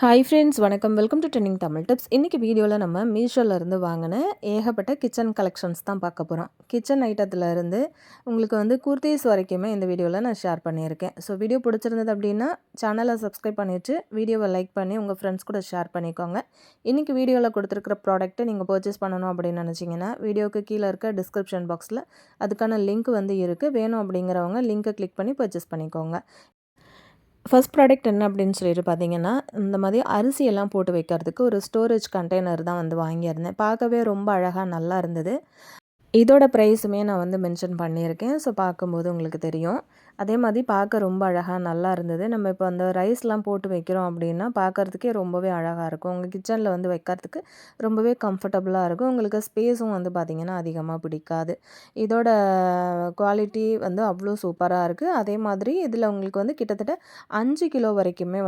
Hi friends வணக்கம். Welcome to trending Tamil tips. இன்றைக்கி வீடியோவில் நம்ம மீஷோலேருந்து வாங்கின ஏகப்பட்ட கிச்சன் கலெக்ஷன்ஸ் தான் பார்க்க போகிறோம். கிச்சன் ஐட்டத்துலேருந்து உங்களுக்கு குர்தீஸ் வரைக்குமே இந்த வீடியோவில் நான் ஷேர் பண்ணியிருக்கேன். ஸோ வீடியோ பிடிச்சிருந்தது அப்படின்னா சேனலை சப்ஸ்கிரைப் பண்ணிவிட்டு வீடியோவை லைக் பண்ணி உங்கள் ஃப்ரெண்ட்ஸ் கூட ஷேர் பண்ணிக்கோங்க. இன்றைக்கி வீடியோவில் கொடுத்துருக்குற ப்ராடக்ட்டை நீங்கள் பர்ச்சேஸ் பண்ணணும் அப்படின்னு நினச்சிங்கன்னா வீடியோவுக்கு கீழே இருக்க டிஸ்கிரிப்ஷன் பாக்ஸில் அதுக்கான லிங்க் இருக்குது. வேணும் அப்படிங்கிறவங்க லிங்க்கை கிளிக் பண்ணி பர்ச்சேஸ் பண்ணிக்கோங்க. ஃபர்ஸ்ட் ப்ராடக்ட் என்ன அப்படின்னு சொல்லிட்டு பார்த்தீங்கன்னா, இந்த மாதிரி அரிசியெல்லாம் போட்டு வைக்கிறதுக்கு ஒரு ஸ்டோரேஜ் கண்டெய்னர் தான் வாங்கியிருந்தேன். பார்க்கவே ரொம்ப அழகாக நல்லா இருந்தது. இதோட ப்ரைஸுமே நான் மென்ஷன் பண்ணியிருக்கேன். ஸோ பார்க்கும்போது உங்களுக்கு தெரியும். அதே மாதிரி பார்க்க ரொம்ப அழகாக நல்லா இருந்தது. நம்ம இப்போ அந்த ரைஸ்லாம் போட்டு வைக்கிறோம் அப்படின்னா பார்க்குறதுக்கே ரொம்பவே அழகாக இருக்கும். உங்கள் கிச்சனில் வைக்கிறதுக்கு ரொம்பவே கம்ஃபர்டபுளாக இருக்கும். உங்களுக்கு ஸ்பேஸும் பார்த்திங்கன்னா அதிகமாக பிடிக்காது. இதோட குவாலிட்டி அவ்வளோ சூப்பராக இருக்குது. அதே மாதிரி இதில் உங்களுக்கு கிட்டத்தட்ட 5 கிலோ வரைக்குமே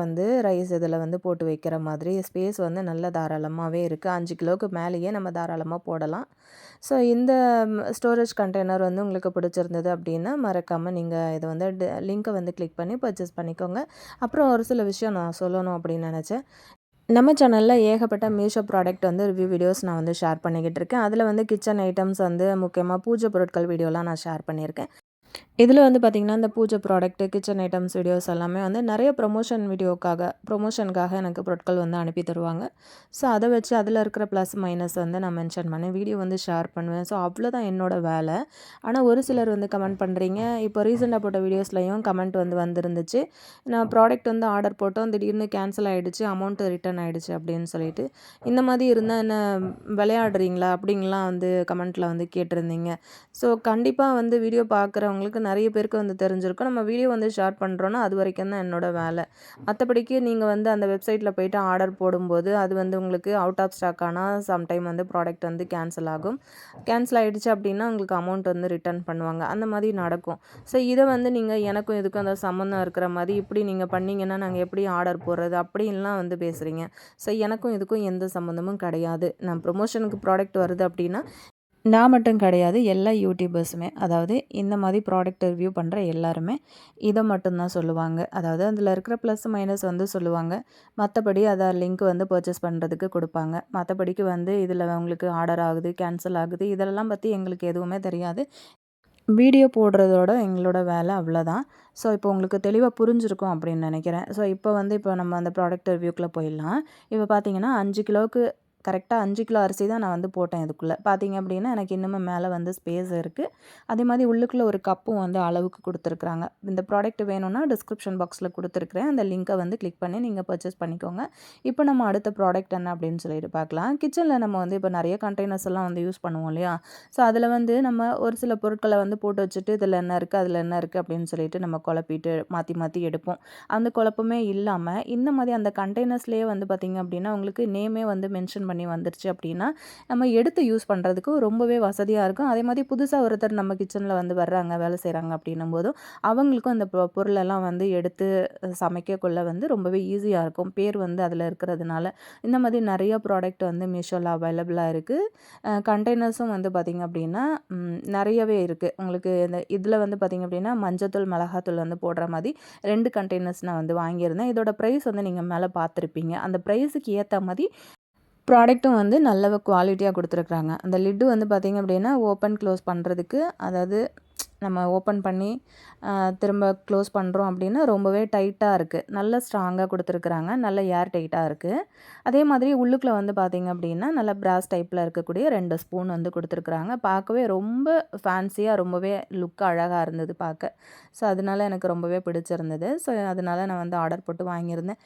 ரைஸ் இதில் போட்டு வைக்கிற மாதிரி ஸ்பேஸ் நல்ல தாராளமாகவே இருக்குது. 5 கிலோவுக்கு மேலேயே நம்ம தாராளமாக போடலாம். ஸோ இந்த ஸ்டோரேஜ் கண்டெய்னர் உங்களுக்கு பிடிச்சிருந்தது அப்படின்னா மறக்காமல் நீங்கள் இதை லிங்க்கை கிளிக் பண்ணி பர்ச்சேஸ் பண்ணிக்கோங்க. அப்புறம் ஒரு சில விஷயம் நான் சொல்லணும் அப்படின்னு நினச்சேன். நம்ம சேனலில் ஏகப்பட்ட மீஷோ ப்ராடக்ட் ரிவ்யூ வீடியோஸ் நான் ஷேர் பண்ணிக்கிட்டு இருக்கேன். அதில் கிச்சன் ஐட்டம்ஸ் முக்கியமாக பூஜை பொருட்கள் வீடியோலாம் நான் ஷேர் பண்ணியிருக்கேன். இதில் பார்த்திங்கன்னா இந்த பூஜை ப்ராடக்ட்டு, கிச்சன் ஐட்டம்ஸ் வீடியோஸ் எல்லாமே நிறைய ப்ரொமோஷனுக்காக எனக்கு பொருட்கள் அனுப்பி தருவாங்க. ஸோ அதை வச்சு அதில் இருக்கிற ப்ளஸ் மைனஸ் நான் மென்ஷன் பண்ணி வீடியோ ஷேர் பண்ணுவேன். ஸோ அவ்வளோதான் என்னோடய வேலை. ஆனால் ஒரு சிலர் கமெண்ட் பண்ணுறீங்க. இப்போ ரீசெண்டாக போட்ட வீடியோஸ்லையும் கமெண்ட் வந்திருந்துச்சு. நான் ப்ராடக்ட் ஆர்டர் போட்டோம், திடீர்னு கேன்சல் ஆகிடுச்சு, அமௌண்ட்டு ரிட்டர்ன் ஆகிடுச்சு அப்படின்னு சொல்லிட்டு. இந்த மாதிரி இருந்தால் என்ன விளையாடுறீங்களா அப்படின்லாம் கமெண்ட்டில் கேட்டிருந்தீங்க. ஸோ கண்டிப்பாக வீடியோ பார்க்குறவங்களுக்கு நிறைய பேருக்கு தெரிஞ்சிருக்கும். நம்ம வீடியோ ஷேர் பண்ணுறோன்னா அது வரைக்கும் தான் என்னோடய வேலை. மற்றபடிக்கு நீங்கள் அந்த வெப்சைட்டில் போய்ட்டு ஆர்டர் போடும்போது அது உங்களுக்கு அவுட் ஆஃப் ஸ்டாக் ஆனால் சம்டைம் ப்ராடக்ட் கேன்சல் ஆகும். கேன்சல் ஆகிடுச்சு அப்படின்னா உங்களுக்கு அமௌண்ட் ரிட்டர்ன் பண்ணுவாங்க. அந்த மாதிரி நடக்கும். ஸோ இதை நீங்கள் எனக்கும் இதுக்கும் அந்த சம்மந்தம் இருக்கிற மாதிரி இப்படி நீங்கள் பண்ணிங்கன்னா நாங்கள் எப்படி ஆர்டர் போடுறது அப்படின்லாம் பேசுகிறீங்க. ஸோ எனக்கும் இதுக்கும் எந்த சம்மந்தமும் கிடையாது. நான் ப்ரொமோஷனுக்கு ப்ராடக்ட் வருது அப்படின்னா நான் மட்டும் கிடையாது, எல்லா யூடியூபர்ஸுமே அதாவது இந்த மாதிரி ப்ராடக்ட் ரிவ்யூ பண்ணுற எல்லாருமே இதை மட்டும்தான் சொல்லுவாங்க. அதாவது அதில் இருக்கிற ப்ளஸ் மைனஸ் சொல்லுவாங்க. மற்றபடி அதை லிங்க் பர்ச்சேஸ் பண்ணுறதுக்கு கொடுப்பாங்க. மற்றபடிக்கு இதில் உங்களுக்கு ஆர்டர் ஆகுது, கேன்சல் ஆகுது, இதெல்லாம் பற்றி எங்களுக்கு எதுவுமே தெரியாது. வீடியோ போடுறதோட எங்களோட வேலை அவ்வளோதான். ஸோ இப்போ உங்களுக்கு தெளிவாக புரிஞ்சிருக்கும் அப்படின்னு நினைக்கிறேன். ஸோ இப்போ நம்ம அந்த ப்ராடக்ட் ரிவ்யூக்குள்ளே போயிடலாம். இப்போ பார்த்தீங்கன்னா 5 கிலோவுக்கு கரெக்டாக 5 கிலோ அரிசி தான் நான் போட்டேன் இதுக்குள்ளே. பார்த்தீங்க அப்படின்னா எனக்கு இன்னுமே மேலே ஸ்பேஸ் இருக்குது. அதே மாதிரி உள்ளுக்குள்ளே ஒரு கப்பும் அளவுக்கு கொடுத்துருக்குறாங்க. இந்த ப்ராடக்ட் வேணும்னா டிஸ்கிரிப்ஷன் பாக்ஸில் கொடுத்துருக்குறேன். அந்த லிங்க்கை கிளிக் பண்ணி நீங்கள் பர்ச்சேஸ் பண்ணிக்கோங்க. இப்போ நம்ம அடுத்த ப்ராடக்ட் என்ன அப்படின்னு சொல்லிட்டு பார்க்கலாம். கிச்சனில் நம்ம இப்போ நிறைய கண்டெய்னர்ஸ் எல்லாம் யூஸ் பண்ணுவோம் இல்லையா? ஸோ அதில் நம்ம ஒரு சில பொருட்களை போட்டு வச்சுட்டு இதில் என்ன இருக்குது அதில் என்ன இருக்குது அப்படின்னு சொல்லிட்டு நம்ம குழப்பிட்டு மாற்றி மாற்றி எடுப்போம். அந்த குழப்பமே இல்லாமல் இந்த மாதிரி அந்த கண்டெய்னர்ஸ்லேயே பார்த்திங்க அப்படின்னா உங்களுக்கு நேமே மென்ஷன் பண்ணி வந்துருச்சு அப்படின்னா நம்ம எடுத்து யூஸ் பண்ணுறதுக்கு ரொம்பவே வசதியாக இருக்கும். அதே மாதிரி புதுசாக ஒருத்தர் நம்ம கிச்சனில் வர்றாங்க, வேலை செய்கிறாங்க அப்படின்னும் போதும் அவங்களுக்கும் அந்த பொருளெல்லாம் எடுத்து சமைக்கக்குள்ள ரொம்பவே ஈஸியாக இருக்கும். பேர் அதில் இருக்கிறதுனால இந்த மாதிரி நிறைய ப்ராடக்ட் மீஷோவில் அவைலபிளாக இருக்குது. கண்டெய்னர்ஸும் பார்த்திங்க அப்படின்னா நிறையவே இருக்குது. உங்களுக்கு இந்த இதில் பார்த்திங்க அப்படின்னா மஞ்சத்தூள், மிளகாத்தூள் போடுற மாதிரி 2 கண்டெய்னர்ஸ் நான் வாங்கியிருந்தேன். இதோட ப்ரைஸ் நீங்கள் மேலே பார்த்துருப்பீங்க. அந்த ப்ரைஸுக்கு ஏற்ற மாதிரி ப்ராடக்ட்டும் நல்ல குவாலிட்டியாக கொடுத்துருக்குறாங்க. அந்த லிட்டு பார்த்திங்க அப்படின்னா ஓப்பன் க்ளோஸ் பண்ணுறதுக்கு, அதாவது நம்ம ஓப்பன் பண்ணி திரும்ப க்ளோஸ் பண்ணுறோம் அப்படின்னா ரொம்பவே டைட்டாக இருக்குது. நல்ல ஸ்ட்ராங்காக கொடுத்துருக்குறாங்க. நல்ல ஏர் டைட்டாக இருக்குது. அதே மாதிரி உள்ளுக்குள்ளே பார்த்திங்க அப்படின்னா நல்ல பிராஸ் டைப்பில் இருக்கக்கூடிய 2 ஸ்பூன் கொடுத்துருக்குறாங்க. பார்க்கவே ரொம்ப ஃபேன்சியாக ரொம்பவே லுக் அழகாக இருந்தது பார்க்க. ஸோ அதனால எனக்கு ரொம்பவே பிடிச்சிருந்தது. ஸோ அதனால நான் ஆர்டர் போட்டு வாங்கியிருந்தேன்.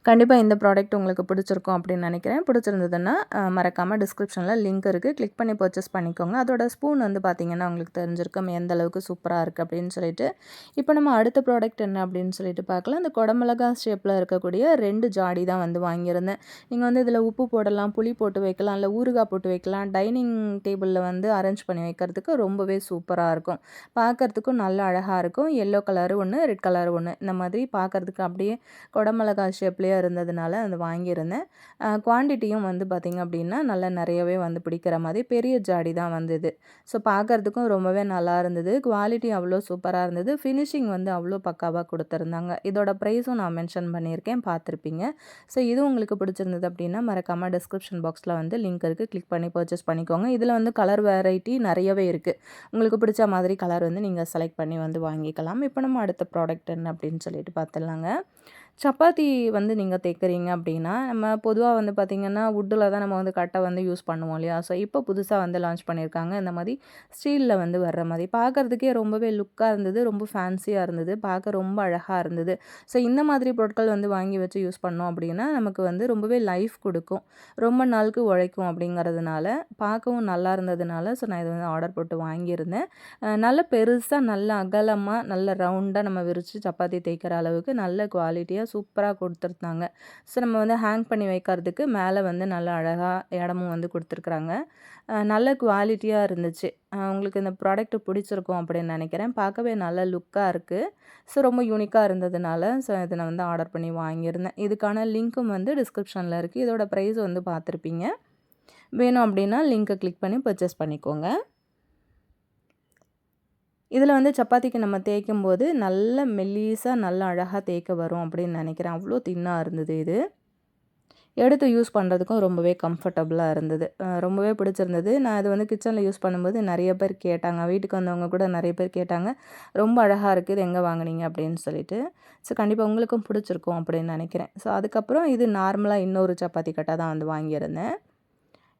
கண்டிப்பாக இந்த ப்ராடக்ட் உங்களுக்கு பிடிச்சிருக்கும் அப்படின்னு நினைக்கிறேன். பிடிச்சிருந்ததுன்னா மறக்காமல் டிஸ்கிரிப்ஷனில் லிங்க் இருக்குது, கிளிக் பண்ணி பர்ச்சேஸ் பண்ணிக்கோங்க. அதோட ஸ்பூன் பார்த்திங்கன்னா உங்களுக்கு தெரிஞ்சிருக்கும் எந்த அளவுக்கு சூப்பராக இருக்குது அப்படின்னு சொல்லிட்டு. இப்போ நம்ம அடுத்த ப்ராடக்ட் என்ன அப்படின்னு சொல்லிட்டு பார்க்கலாம். இந்த குடமிளகா ஷேப்பில் இருக்கக்கூடிய 2 ஜாடி தான் வாங்கியிருந்தேன். நீங்கள் இதில் உப்பு போடலாம், புளி போட்டு வைக்கலாம், இல்லை ஊறுகாய் போட்டு வைக்கலாம். டைனிங் டேபிளில் அரேஞ்ச் பண்ணி வைக்கிறதுக்கு ரொம்பவே சூப்பராக இருக்கும். பார்க்குறதுக்கும் நல்ல அழகாக இருக்கும். எல்லோ கலரு ஒன்று, ரெட் கலர் ஒன்று, இந்த மாதிரி பார்க்குறதுக்கு அப்படியே குடமிளகா ஷேப்லேயே நிறைய இருந்ததுனால அது வாங்கியிருந்தேன். குவான்டிட்டியும் வந்து பார்த்திங்க அப்படின்னா நல்லா நிறையவே வந்து பிடிக்கிற மாதிரி பெரிய ஜாடி தான் வந்தது. ஸோ பார்க்குறதுக்கும் ரொம்பவே நல்லா இருந்தது. குவாலிட்டி அவ்வளோ சூப்பராக இருந்தது. ஃபினிஷிங் வந்து அவ்வளோ பக்காவாக கொடுத்துருந்தாங்க. இதோட ப்ரைஸும் நான் மென்ஷன் பண்ணியிருக்கேன், பார்த்துருப்பீங்க. ஸோ இதுவும் உங்களுக்கு பிடிச்சிருந்தது அப்படின்னா மறக்காமல் டிஸ்கிரிப்ஷன் பாக்ஸில் வந்து லிங்க் இருக்குது, கிளிக் பண்ணி பர்ச்சேஸ் பண்ணிக்கோங்க. இதில் வந்து கலர் வெரைட்டி நிறையவே இருக்குது. உங்களுக்கு பிடிச்ச மாதிரி கலர் வந்து நீங்கள் செலக்ட் பண்ணி வந்து வாங்கிக்கலாம். இப்போ நம்ம அடுத்த ப்ராடக்ட் என்ன அப்படின்னு சொல்லிட்டு பார்த்துடலாங்க. சப்பாத்தி வந்து நீங்கள் தேய்க்கிறீங்க அப்படின்னா, நம்ம பொதுவாக வந்து பார்த்திங்கன்னா வுட்டில் தான் நம்ம வந்து கட்டை வந்து யூஸ் பண்ணுவோம் இல்லையா? ஸோ இப்போ புதுசாக வந்து லான்ச் பண்ணியிருக்காங்க. இந்த மாதிரி ஸ்டீலில் வந்து வர்ற மாதிரி பார்க்குறதுக்கே ரொம்பவே லுக்காக இருந்தது. ரொம்ப ஃபேன்சியாக இருந்தது. பார்க்க ரொம்ப அழகாக இருந்தது. ஸோ இந்த மாதிரி பொருட்கள் வந்து வாங்கி வச்சு யூஸ் பண்ணோம் அப்படின்னா நமக்கு வந்து ரொம்பவே லைஃப் கொடுக்கும். ரொம்ப நாளுக்கு உழைக்கும் அப்படிங்கிறதுனால பார்க்கவும் நல்லா இருந்ததுனால ஸோ நான் இதை வந்து ஆர்டர் போட்டு வாங்கியிருந்தேன். நல்ல பெருசாக நல்ல அகலமாக நல்ல ரவுண்டாக நம்ம விரித்து சப்பாத்தி தேய்க்கிற அளவுக்கு நல்ல குவாலிட்டியாக சூப்பராக கொடுத்துருந்தாங்க. ஸோ நம்ம வந்து ஹேங் பண்ணி வைக்கிறதுக்கு மேலே வந்து நல்ல அழகாக இடமும் வந்து கொடுத்துருக்குறாங்க. நல்ல குவாலிட்டியாக இருந்துச்சு. உங்களுக்கு இந்த ப்ராடக்ட் பிடிச்சிருக்கும் அப்படின்னு நினைக்கிறேன். பார்க்கவே நல்ல லுக்காக இருக்குது. ஸோ ரொம்ப யூனிக்காக இருந்ததுனால ஸோ இதை நான் வந்து ஆர்டர் பண்ணி வாங்கியிருந்தேன். இதுக்கான லிங்க்கும் வந்து டிஸ்கிரிப்ஷனில் இருக்குது. இதோட ப்ரைஸ் வந்து பார்த்துருப்பீங்க. வேணும் அப்படின்னா லிங்க்கை கிளிக் பண்ணி பர்ச்சேஸ் பண்ணிக்கோங்க. இதில் வந்து சப்பாத்திக்கு நம்ம தேய்க்கும்போது நல்ல மெல்லிஸாக நல்ல அழகாக தேய்க்க வரும் அப்படின்னு நினைக்கிறேன். அவ்வளோ தின்னாக இருந்தது இது. எடுத்து யூஸ் பண்ணுறதுக்கும் ரொம்பவே கம்ஃபர்டபுளாக இருந்தது. ரொம்பவே பிடிச்சிருந்தது. நான் இது வந்து கிச்சனில் யூஸ் பண்ணும்போது நிறைய பேர் கேட்டாங்க. வீட்டுக்கு வந்தவங்க கூட நிறைய பேர் கேட்டாங்க, ரொம்ப அழகாக இருக்குது, இது எங்கே வாங்குனீங்க அப்படின்னு சொல்லிட்டு. ஸோ கண்டிப்பாக உங்களுக்கும் பிடிச்சிருக்கும் அப்படின்னு நினைக்கிறேன். ஸோ அதுக்கப்புறம் இது நார்மலாக இன்னொரு சப்பாத்தி கட்டை தான் வந்து வாங்கியிருந்தேன்.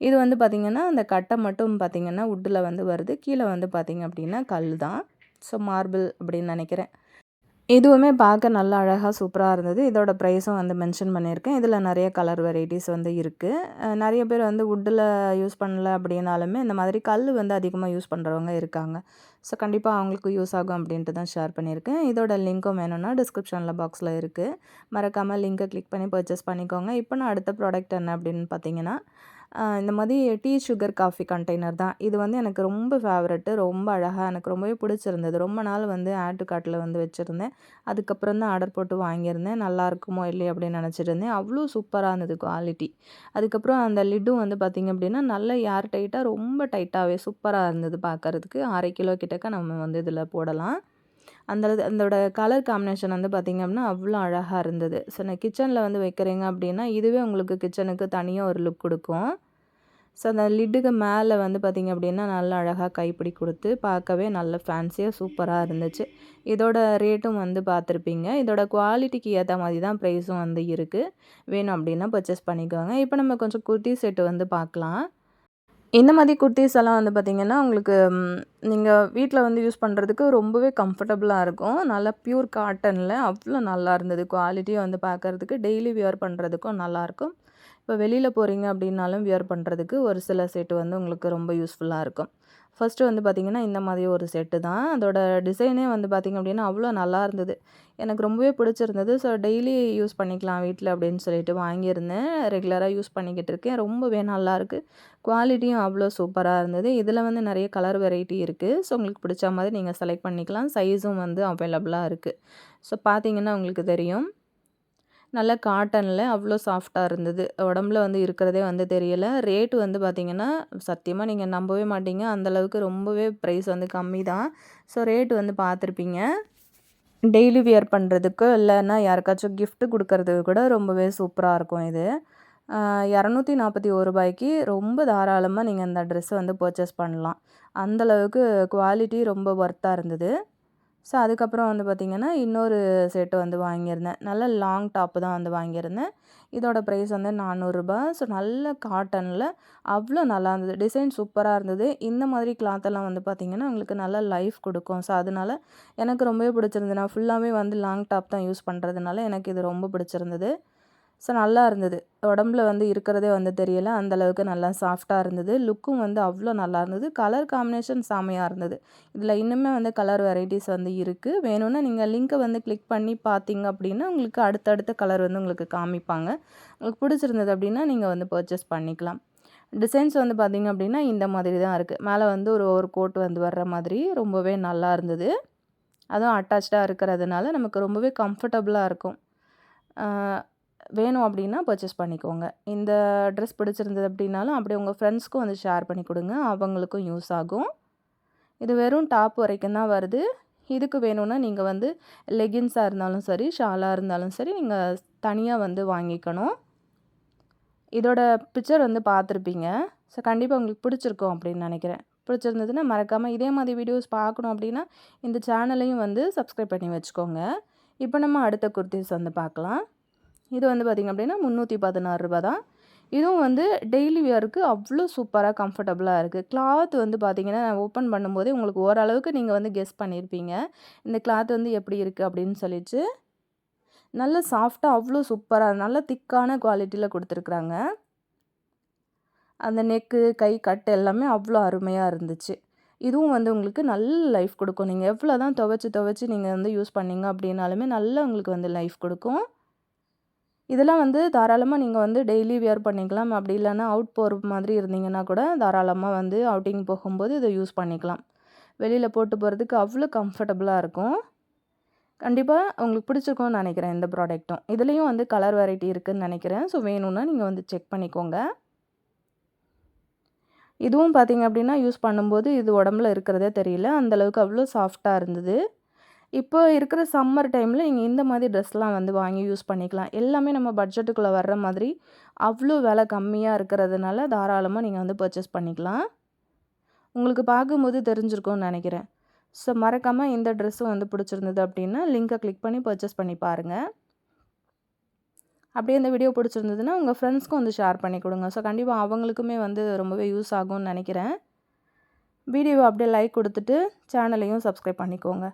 இது வந்து பார்த்திங்கன்னா அந்த கட்டை மட்டும் பார்த்திங்கன்னா வுட்டில் வந்து வருது. கீழே வந்து பார்த்திங்க அப்படின்னா கல் தான். ஸோ மார்பிள் அப்படின்னு நினைக்கிறேன். இதுவுமே பார்க்க நல்லா அழகாக சூப்பராக இருந்தது. இதோட ப்ரைஸும் வந்து மென்ஷன் பண்ணியிருக்கேன். இதில் நிறைய கலர் வெரைட்டிஸ் வந்து இருக்குது. நிறைய பேர் வந்து வுட்டில் யூஸ் பண்ணல அப்படின்னாலுமே இந்த மாதிரி கல் வந்து அதிகமாக யூஸ் பண்ணுறவங்க இருக்காங்க. ஸோ கண்டிப்பாக அவங்களுக்கு யூஸ் ஆகும் அப்படின்ட்டு தான் ஷேர் பண்ணியிருக்கேன். இதோட லிங்க்கும் வேணும்னா டிஸ்கிரிப்ஷனில் பாக்ஸில் இருக்குது. மறக்காமல் லிங்க்கை கிளிக் பண்ணி பர்ச்சேஸ் பண்ணிக்கோங்க. இப்போ நான் அடுத்த ப்ராடக்ட் என்ன அப்படின்னு பார்த்தீங்கன்னா, இந்த மாதிரி டீ, சுகர், காஃபி கண்டெய்னர் தான். இது வந்து எனக்கு ரொம்ப ஃபேவரெட்டு. ரொம்ப அழகாக எனக்கு ரொம்பவே பிடிச்சிருந்தது. ரொம்ப நாள் வந்து ஆட் டூ கார்ட்டில் வந்து வச்சுருந்தேன். அதுக்கப்புறம் தான் ஆர்டர் போட்டு வாங்கியிருந்தேன். நல்லா இருக்குமோ இல்லையோ அப்படின்னு நினச்சிட்டு இருந்தேன். அவ்வளோ சூப்பராக இருந்தது குவாலிட்டி. அதுக்கப்புறம் அந்த லிட்டும் வந்து பார்த்திங்க அப்படின்னா நல்ல ஏர் டைட்டாக ரொம்ப டைட்டாகவே சூப்பராக இருந்தது பார்க்குறதுக்கு. 1/2 கிலோ கிட்டக்க நம்ம வந்து இதில் போடலாம். அதோட கலர் காம்பினேஷன் வந்து பார்த்திங்க அப்படின்னா அவ்வளோ அழகாக இருந்தது. ஸோ நான் கிச்சனில் வந்து வைக்கிறீங்க அப்படின்னா இதுவே உங்களுக்கு கிச்சனுக்கு தனியாக ஒரு லுக் கொடுக்கும். ஸோ அந்த லிட்டுக்கு மேலே வந்து பார்த்திங்க அப்படின்னா நல்லா அழகாக கைப்பிடி கொடுத்து பார்க்கவே நல்ல ஃபேன்சியாக சூப்பராக இருந்துச்சு. இதோட ரேட்டும் வந்து பார்த்துருப்பீங்க. இதோட குவாலிட்டிக்கு ஏற்ற மாதிரி தான் ப்ரைஸும் வந்து இருக்குது. வேணும் அப்படின்னா பர்ச்சேஸ் பண்ணிக்கோங்க. இப்போ நம்ம கொஞ்சம் குர்த்தி செட்டு வந்து பார்க்கலாம். இந்த மாதிரி குர்த்தீஸ் எல்லாம் வந்து பார்த்திங்கன்னா உங்களுக்கு நீங்கள் வீட்டில் வந்து யூஸ் பண்ணுறதுக்கு ரொம்பவே கம்ஃபர்டபுளாக இருக்கும். நல்லா ப்யூர் காட்டனில் அவ்வளோ நல்லா இருந்தது. குவாலிட்டியும் வந்து பார்க்குறதுக்கு டெய்லி வியர் பண்ணுறதுக்கும் நல்லாயிருக்கும். இப்போ வெளியில் போகிறீங்க அப்படின்னாலும் வியர் பண்ணுறதுக்கு ஒரு சில செட்டு வந்து உங்களுக்கு ரொம்ப யூஸ்ஃபுல்லாக இருக்கும். ஃபஸ்ட்டு வந்து பார்த்திங்கன்னா இந்த மாதிரி ஒரு செட்டு தான். அதோட டிசைனே வந்து பார்த்திங்க அப்படின்னா அவ்வளோ நல்லா இருந்தது. எனக்கு ரொம்பவே பிடிச்சிருந்தது. ஸோ டெய்லி யூஸ் பண்ணிக்கலாம் வீட்டில் அப்படின்னு சொல்லிட்டு வாங்கியிருந்தேன். ரெகுலராக யூஸ் பண்ணிக்கிட்டு இருக்கேன். ரொம்பவே நல்லாயிருக்கு. குவாலிட்டியும் அவ்வளோ சூப்பராக இருந்தது. இதில் வந்து நிறைய கலர் வெரைட்டி இருக்குது. ஸோ உங்களுக்கு பிடிச்ச மாதிரி நீங்கள் செலக்ட் பண்ணிக்கலாம். சைஸும் வந்து அவைலபிளாக இருக்குது. ஸோ பார்த்தீங்கன்னா உங்களுக்கு தெரியும். நல்ல காட்டனில் அவ்வளோ சாஃப்டாக இருந்தது. உடம்புல வந்து இருக்கிறதே வந்து தெரியல. ரேட் வந்து பார்த்திங்கன்னா சத்தியமாக நீங்கள் நம்பவே மாட்டீங்க. அந்தளவுக்கு ரொம்பவே ப்ரைஸ் வந்து கம்மி தான். ஸோ ரேட் வந்து பார்த்துருப்பீங்க. டெய்லி வியர் பண்ணுறதுக்கு இல்லைன்னா யாருக்காச்சும் கிஃப்ட் கொடுக்கறதுக்கு கூட ரொம்பவே சூப்பராக இருக்கும் இது. ரூ. 241 ரொம்ப தாராளமாக நீங்கள் இந்த ட்ரெஸ்ஸை வந்து பர்ச்சேஸ் பண்ணலாம். அந்தளவுக்கு குவாலிட்டி ரொம்ப ஒர்த்தாக இருந்தது. ஸோ அதுக்கப்புறம் வந்து பார்த்திங்கன்னா இன்னொரு செட்டு வந்து வாங்கியிருந்தேன். நல்ல லாங் டாப்பு தான் வந்து வாங்கியிருந்தேன். இதோட ப்ரைஸ் வந்து ரூ. 400. ஸோ நல்ல காட்டனில் அவ்வளோ நல்லா இருந்தது. டிசைன் சூப்பராக இருந்தது. இந்த மாதிரி கிளாத்தெல்லாம் வந்து பார்த்திங்கன்னா உங்களுக்கு நல்ல லைஃப் கொடுக்கும். ஸோ அதனால எனக்கு ரொம்பவே பிடிச்சிருந்தது. நான் ஃபுல்லாகவே வந்து லாங் டாப் தான் யூஸ் பண்ணுறதுனால எனக்கு இது ரொம்ப பிடிச்சிருந்தது. ஸோ நல்லா இருந்தது. உடம்புல வந்து இருக்கிறதே வந்து தெரியல. அந்தளவுக்கு நல்லா சாஃப்டாக இருந்தது. லுக்கும் வந்து அவ்வளோ நல்லா இருந்தது. கலர் காம்பினேஷன் செமையாக இருந்தது. இதில் இன்னுமே வந்து கலர் வெரைட்டிஸ் வந்து இருக்குது. வேணும்னா நீங்கள் லிங்க்கை வந்து கிளிக் பண்ணி பார்த்தீங்க அப்படின்னா உங்களுக்கு அடுத்தடுத்த கலர் வந்து உங்களுக்கு காமிப்பாங்க. உங்களுக்கு பிடிச்சிருந்தது அப்படின்னா நீங்கள் வந்து பர்ச்சேஸ் பண்ணிக்கலாம். டிசைன்ஸ் வந்து பார்த்திங்க அப்படின்னா இந்த மாதிரி தான் இருக்குது. மேலே வந்து ஒரு கோட் வந்து வர்ற மாதிரி ரொம்பவே நல்லா இருந்தது. அதுவும் அட்டாச்சாக இருக்கிறதுனால நமக்கு ரொம்பவே கம்ஃபர்டபுளாக இருக்கும். வேணும் அப்படின்னா பர்ச்சேஸ் பண்ணிக்கோங்க. இந்த ட்ரெஸ் பிடிச்சிருந்தது அப்படின்னாலும் அப்படியே உங்கள் ஃப்ரெண்ட்ஸ்க்கும் வந்து ஷேர் பண்ணி கொடுங்க, அவங்களுக்கும் யூஸ் ஆகும். இது வெறும் டாப் வரைக்கும் தான் வருது. இதுக்கு வேணும்னா நீங்கள் வந்து லெகின்ஸாக இருந்தாலும் சரி, ஷாலாக இருந்தாலும் சரி, நீங்கள் தனியாக வந்து வாங்கிக்கணும். இதோட பிக்சர் வந்து பார்த்துருப்பீங்க. ஸோ கண்டிப்பாக உங்களுக்கு பிடிச்சிருக்கும் அப்படின்னு நினைக்கிறேன். பிடிச்சிருந்ததுன்னா மறக்காமல் இதே மாதிரி வீடியோஸ் பார்க்கணும் அப்படின்னா இந்த சேனலையும் வந்து சப்ஸ்கிரைப் பண்ணி வச்சுக்கோங்க. இப்போ நம்ம அடுத்த குர்த்திஸ் வந்து பார்க்கலாம். இது வந்து பார்த்திங்க அப்படின்னா 316 ரூபா தான். இதுவும் வந்து டெய்லி வியருக்கு அவ்வளோ சூப்பராக கம்ஃபர்டபுளாக இருக்குது. கிளாத் வந்து பார்த்திங்கன்னா ஓப்பன் பண்ணும்போதே உங்களுக்கு ஓரளவுக்கு நீங்கள் வந்து கெஸ் பண்ணியிருப்பீங்க இந்த கிளாத் வந்து எப்படி இருக்குது அப்படின்னு சொல்லிட்டு. நல்ல சாஃப்டாக அவ்வளோ சூப்பராக நல்ல திக்கான குவாலிட்டியில் கொடுத்துருக்குறாங்க. அந்த நெக்கு, கை, கட்டு எல்லாமே அவ்வளோ அருமையாக இருந்துச்சு. இதுவும் வந்து உங்களுக்கு நல்ல லைஃப் கொடுக்கும். நீங்கள் எவ்வளோ தான் துவைச்சி நீங்கள் வந்து யூஸ் பண்ணிங்க அப்படின்னாலுமே நல்லா உங்களுக்கு வந்து லைஃப் கொடுக்கும். இதெல்லாம் வந்து தாராளமாக நீங்கள் வந்து டெய்லி வியர் பண்ணிக்கலாம். அப்படி இல்லைன்னா அவுட் போகிற மாதிரி இருந்தீங்கன்னா கூட தாராளமாக வந்து அவுட்டிங் போகும்போது இதை யூஸ் பண்ணிக்கலாம். வெளியில் போட்டு போகிறதுக்கு அவ்வளோ கம்ஃபர்டபுளாக இருக்கும். கண்டிப்பாக உங்களுக்கு பிடிச்சிருக்கும்னு நினைக்கிறேன் இந்த ப்ராடக்ட்டும். இதுலேயும் வந்து கலர் வெரைட்டி இருக்குதுன்னு நினைக்கிறேன். ஸோ வேணும்னா நீங்கள் வந்து செக் பண்ணிக்கோங்க. இதுவும் பார்த்திங்க அப்படின்னா யூஸ் பண்ணும்போது இது உடம்புல இருக்கிறதே தெரியல. அந்தளவுக்கு அவ்வளோ சாஃப்டாக இருந்தது. இப்போ இருக்கிற சம்மர் டைமில் நீங்கள் இந்த மாதிரி ட்ரெஸ்லாம் வந்து வாங்கி யூஸ் பண்ணிக்கலாம். எல்லாமே நம்ம பட்ஜெட்டுக்குள்ளே வர்ற மாதிரி அவ்வளோ விலை கம்மியாக இருக்கிறதுனால தாராளமாக நீங்கள் வந்து பர்ச்சேஸ் பண்ணிக்கலாம். உங்களுக்கு பார்க்கும்போது தெரிஞ்சிருக்கும்னு நினைக்கிறேன். ஸோ மறக்காமல் இந்த ட்ரெஸ்ஸும் வந்து பிடிச்சிருந்தது அப்படின்னா லிங்கை கிளிக் பண்ணி பர்ச்சேஸ் பண்ணி பாருங்கள். அப்படியே இந்த வீடியோ பிடிச்சிருந்ததுன்னா உங்கள் ஃப்ரெண்ட்ஸ்க்கும் வந்து ஷேர் பண்ணி கொடுங்க. ஸோ கண்டிப்பாக அவங்களுக்குமே வந்து ரொம்பவே யூஸ் ஆகும்னு நினைக்கிறேன். வீடியோவை அப்படியே லைக் கொடுத்துட்டு சேனலையும் சப்ஸ்கிரைப் பண்ணிக்கோங்க.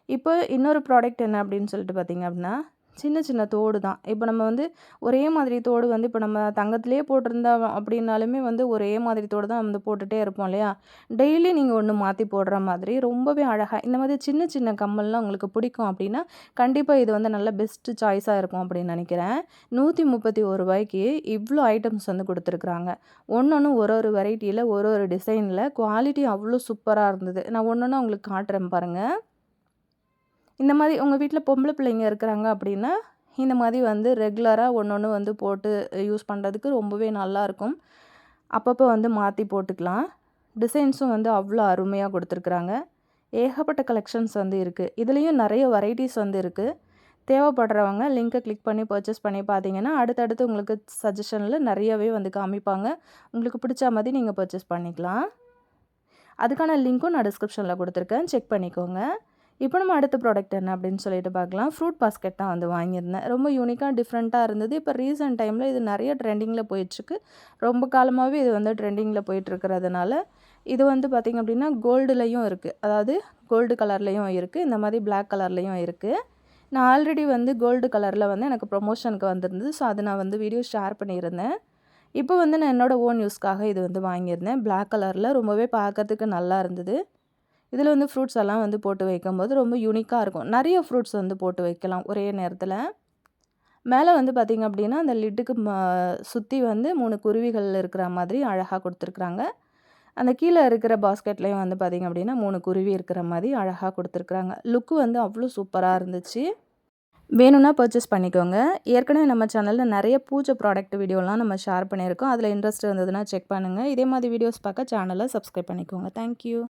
இப்போ இன்னொரு ப்ராடக்ட் என்ன அப்படின்னு சொல்லிட்டு பார்த்திங்க அப்படின்னா சின்ன சின்ன தோடு தான். இப்போ நம்ம வந்து ஒரே மாதிரி தோடு வந்து இப்போ நம்ம தங்கத்திலே போட்டிருந்தா அப்படின்னாலுமே வந்து ஒரே மாதிரி தோடு தான் வந்து போட்டுகிட்டே இருப்போம் இல்லையா? டெய்லி நீங்கள் ஒன்று மாற்றி போடுற மாதிரி ரொம்பவே அழகாக இந்த மாதிரி சின்ன சின்ன கம்மல்லாம் உங்களுக்கு பிடிக்கும் அப்படின்னா கண்டிப்பாக இது வந்து நல்ல பெஸ்ட்டு சாய்ஸாக இருக்கும் அப்படின்னு நினைக்கிறேன். 131 ரூபாய்க்கு இவ்வளோ ஐட்டம்ஸ் வந்து கொடுத்துருக்குறாங்க. ஒன்று ஒரு ஒரு வெரைட்டியில் ஒரு ஒரு டிசைனில் குவாலிட்டி அவ்வளோ சூப்பராக இருந்தது. நான் ஒன்று உங்களுக்கு காட்டுறேன் பாருங்கள். இந்த மாதிரி உங்கள் வீட்டில் பொம்பளை பிள்ளைங்க இருக்கிறாங்க அப்படின்னா இந்த மாதிரி வந்து ரெகுலராக ஒன்று வந்து போட்டு யூஸ் பண்ணுறதுக்கு ரொம்பவே நல்லாயிருக்கும். அப்பப்போ வந்து மாற்றி போட்டுக்கலாம். டிசைன்ஸும் வந்து அவ்வளோ அருமையாக கொடுத்துருக்குறாங்க. ஏகப்பட்ட கலெக்ஷன்ஸ் வந்து இருக்குது. இதுலேயும் நிறைய வெரைட்டிஸ் வந்து இருக்குது. தேவைப்படுறவங்க லிங்க்கை கிளிக் பண்ணி பர்ச்சேஸ் பண்ணி பார்த்தீங்கன்னா அடுத்தடுத்து உங்களுக்கு சஜஷனில் நிறையவே வந்து காமிப்பாங்க. உங்களுக்கு பிடிச்ச மாதிரி நீங்கள் பர்ச்சேஸ் பண்ணிக்கலாம். அதுக்கான லிங்க்கும் நான் டிஸ்கிரிப்ஷனில் கொடுத்துருக்கேன், செக் பண்ணிக்கோங்க. இப்போ நம்ம அடுத்த ப்ராடக்ட் என்ன அப்படின்னு சொல்லிட்டு பார்க்கலாம். ஃப்ரூட் பாஸ்கெட் தான் வந்து வாங்கியிருந்தேன். ரொம்ப யூனிக்காக டிஃப்ரெண்ட்டாக இருந்தது. இப்போ ரீசெண்ட் டைமில் இது நிறைய ட்ரெண்டிங்கில் போயிட்டுருக்கு. ரொம்ப காலமாகவே இது வந்து ட்ரெண்டிங்கில் போயிட்டுருக்கிறதுனால இது வந்து பார்த்திங்க அப்படின்னா கோல்டுலேயும் இருக்குது. அதாவது கோல்டு கலர்லேயும் இருக்குது, இந்த மாதிரி பிளாக் கலர்லேயும் இருக்குது. நான் ஆல்ரெடி வந்து கோல்டு கலரில் வந்து எனக்கு ப்ரொமோஷனுக்கு வந்திருந்தது. ஸோ அதை நான் வந்து வீடியோ ஷேர் பண்ணியிருந்தேன். இப்போ வந்து நான் என்னோடய ஓன் யூஸ்க்காக இது வந்து வாங்கியிருந்தேன். பிளாக் கலரில் ரொம்பவே பார்க்கறதுக்கு நல்லா இருந்தது. இதில் வந்து ஃப்ரூட்ஸ் எல்லாம் வந்து போட்டு வைக்கும்போது ரொம்ப யூனிக்காக இருக்கும். நிறைய ஃப்ரூட்ஸ் வந்து போட்டு வைக்கலாம் ஒரே நேரத்தில். மேலே வந்து பார்த்திங்க அப்படின்னா அந்த லிட்டுக்கு சுற்றி வந்து 3 குருவிகள் இருக்கிற மாதிரி அழகாக கொடுத்துருக்குறாங்க. அந்த கீழே இருக்கிற பாஸ்கெட்லேயும் வந்து பார்த்திங்க அப்படின்னா 3 குருவி இருக்கிற மாதிரி அழகாக கொடுத்துருக்குறாங்க. லுக்கு வந்து அவ்வளோ சூப்பராக இருந்துச்சு. வேணும்னா பர்ச்சேஸ் பண்ணிக்கோங்க. ஏற்கனவே நம்ம சேனலில் நிறைய பூஜை ப்ராடக்ட் வீடியோலாம் நம்ம ஷேர் பண்ணியிருக்கோம். அதில் இன்ட்ரெஸ்ட் இருந்ததுன்னா செக் பண்ணுங்கள். இதே மாதிரி வீடியோஸ் பார்க்க சேனலை சப்ஸ்கிரைப் பண்ணிக்கோங்க. தேங்க்யூ.